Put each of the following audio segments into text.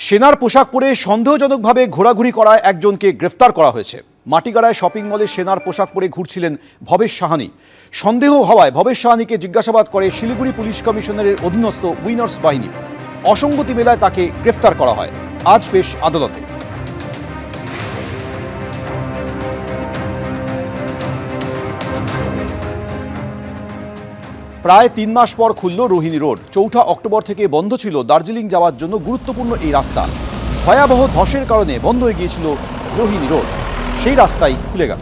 সেনার পোশাক পরে সন্দেহজনকভাবে ঘোরাঘুরি করায় একজনকে গ্রেফতার করা হয়েছে। মাটিগাড়ায় শপিং মলে সেনার পোশাক পরে ঘুরছিলেন ভবেশ সাহানি। সন্দেহ হওয়ায় ভবেশ সাহানিকে জিজ্ঞাসাবাদ করে শিলিগুড়ি পুলিশ কমিশনারের অধীনস্থ উইনার্স বাহিনী। অসঙ্গতি মেলায় তাকে গ্রেফতার করা হয়। আজ পেশ আদালতে। প্রায় ৩ মাস পর খুলল রোহিণী রোড। ৪ঠা অক্টোবর থেকে বন্ধ ছিল দার্জিলিং যাওয়ার জন্য গুরুত্বপূর্ণ এই রাস্তা। ভয়াবহ ধসের কারণে বন্ধ হয়ে গিয়েছিল রোহিণী রোড, সেই রাস্তাই খুলে গেল।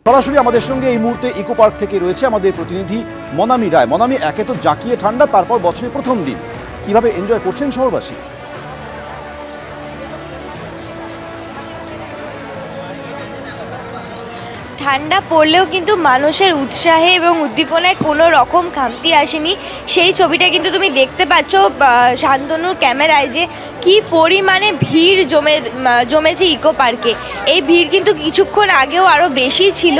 সরাসরি আমাদের সঙ্গে এই মুহূর্তে ইকো পার্ক থেকে রয়েছে আমাদের প্রতিনিধি মনামি রায়। মনামি, একে তো জাঁকিয়ে ঠান্ডা, তারপর বছরের প্রথম দিন, কিভাবে এনজয় করছেন শহরবাসী? ঠান্ডা পড়লেও কিন্তু মানুষের উৎসাহে এবং উদ্দীপনায় কোনো রকম খামতি আসেনি। সেই ছবিটা কিন্তু তুমি দেখতে পাচ্ছ শান্তনুর ক্যামেরায়, যে কি পরিমাণে ভিড় জমেছে ইকো পার্কে। এই ভিড় কিন্তু কিছুক্ষণ আগেও আরও বেশি ছিল,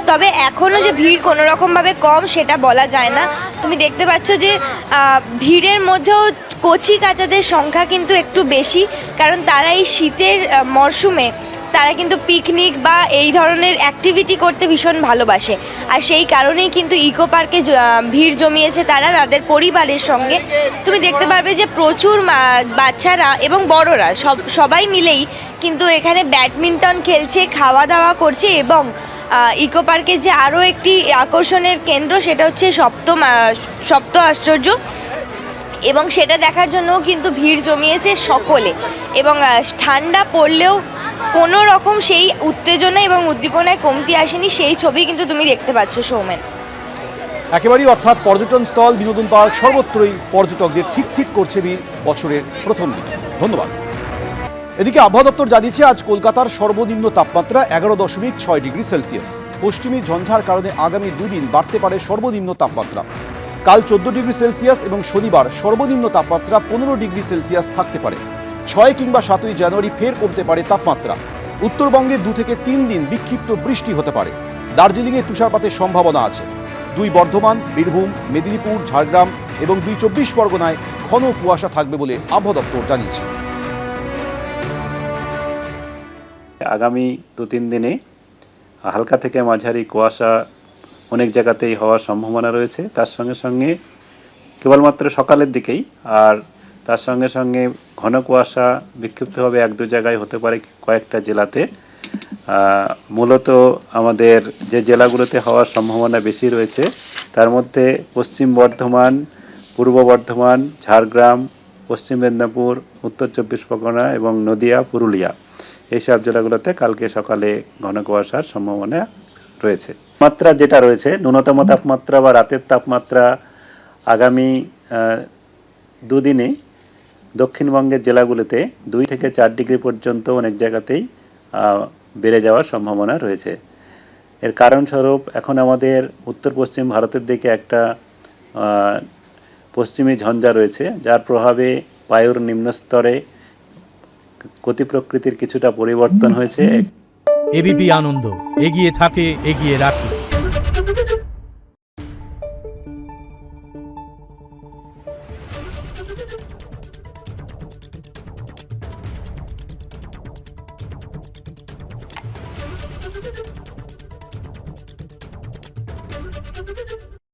তবে এখনও যে ভিড় কোনো রকমভাবে কম সেটা বলা যায় না। তুমি দেখতে পাচ্ছ যে ভিড়ের মধ্যেও কচি কাচাদের সংখ্যা কিন্তু একটু বেশি, কারণ তারা এই শীতের মরশুমে তারা কিন্তু পিকনিক বা এই ধরনের অ্যাক্টিভিটি করতে ভীষণ ভালোবাসে। আর সেই কারণেই কিন্তু ইকো পার্কে ভিড় জমিয়েছে তারা তাদের পরিবারের সঙ্গে। তুমি দেখতে পারবে যে প্রচুর বাচ্চারা এবং বড়রা সবাই মিলেই কিন্তু এখানে ব্যাডমিন্টন খেলছে, খাওয়া দাওয়া করছে। এবং ইকো পার্কে যে আরও একটি আকর্ষণের কেন্দ্র, সেটা হচ্ছে সপ্ত আশ্চর্য, এবং সেটা দেখার জন্যও কিন্তু ভিড় জমিয়েছে সকলে। এবং ঠান্ডা পড়লেও কোনো রকম সেই উত্তেজনা এবং উদ্দীপনায় কমতি আসেনি, সেই ছবি কিন্তু তুমি দেখতে পাচ্ছ সৌমেন। একেবারেই, অর্থাৎ পর্যটন স্থল, বিনোদন পার্ক সর্বত্রই পর্যটকদের ঠিক করছে ভিড় বছরের প্রথম দিনে। ধন্যবাদ। এদিকে আবহাওয়া দপ্তর জানিয়েছে আজ কলকাতার সর্বনিম্ন তাপমাত্রা 11.6 ডিগ্রি সেলসিয়াস। পশ্চিমী ঝঞ্ঝার কারণে আগামী দুদিন বাড়তে পারে সর্বনিম্ন তাপমাত্রা। কাল 14 ডিগ্রি সেলসিয়াস এবং শনিবার সর্বনিম্ন তাপমাত্রা 15 ডিগ্রি সেলসিয়াস থাকতে পারে। 6 কিংবা 7ই জানুয়ারি ফের কমতে পারে তাপমাত্রা। উত্তরবঙ্গে 2 থেকে 3 দিন বিক্ষিপ্ত বৃষ্টি হতে পারে। দার্জিলিংয়ে তুষারপাতের সম্ভাবনা আছে। 2 বর্ধমান, বীরভূম, মেদিনীপুর, ঝাড়গ্রাম এবং 2 চব্বিশ পরগনায় ঘন কুয়াশা থাকবে বলে আবহাওয়া দপ্তর জানিয়েছে। আগামী 2-3 দিনে হালকা থেকে মাঝারি কুয়াশা অনেক জায়গাতেই হওয়ার সম্ভাবনা রয়েছে। তার সঙ্গে সঙ্গে কেবলমাত্র সকালের দিকেই, আর তার সঙ্গে সঙ্গে ঘন কুয়াশা বিক্ষিপ্তভাবে 1-2 জায়গায় হতে পারে কয়েকটা জেলাতে। মূলত আমাদের যে জেলাগুলোতে হওয়ার সম্ভাবনা বেশি রয়েছে তার মধ্যে পশ্চিম বর্ধমান, পূর্ব বর্ধমান, ঝাড়গ্রাম, পশ্চিম মেদিনীপুর, উত্তর চব্বিশ পরগনা এবং নদিয়া, পুরুলিয়া, এইসব জেলাগুলোতে কালকে সকালে ঘন কুয়াশার সম্ভাবনা রয়েছে। তাপমাত্রা যেটা রয়েছে, ন্যূনতম তাপমাত্রা বা রাতের তাপমাত্রা আগামী 2 দিনে দক্ষিণবঙ্গের জেলাগুলিতে 2 থেকে 4 ডিগ্রি পর্যন্ত অনেক জায়গাতেই বেড়ে যাওয়ার সম্ভাবনা রয়েছে। এর কারণস্বরূপ এখন আমাদের উত্তর পশ্চিম ভারতের দিকে একটা পশ্চিমী ঝঞ্ঝা রয়েছে, যার প্রভাবে বায়ুর নিম্নস্তরে গতি প্রকৃতির কিছুটা পরিবর্তন হয়েছে। এবিপি আনন্দ এগিয়ে থাকে, এগিয়ে রাখে।